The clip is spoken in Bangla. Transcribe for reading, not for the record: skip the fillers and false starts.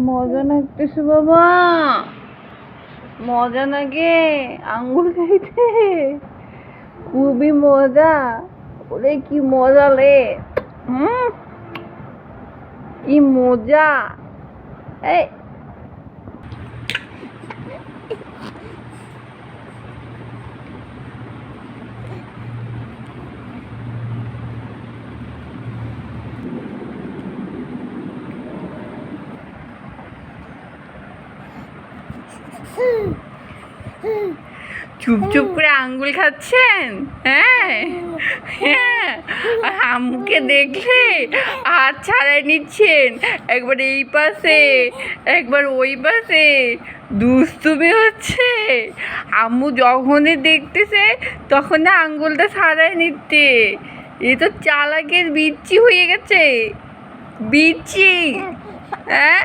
মজা লাগতেছে বাবা, মজা লাগে আঙ্গুল খাইতে, খুবই মজা। ওরে কি মজা লে, কি মজা। এই চুপ চুপ করে আঙ্গুল খাচ্ছেন? হ্যাঁ হ্যাঁ, আম্মুকে দেখলে হাত ছাড়াই নিচ্ছেন, একবার এই পাশে একবার ওই পাশে, দুষ্টুমি হচ্ছে। আম্মু যখনই দেখতেছে তখন আঙ্গুলটা ছাড়াই নিতে। এ তো চালাকের বিচ্ছি হয়ে গেছে, বিচ্ছি। হ্যাঁ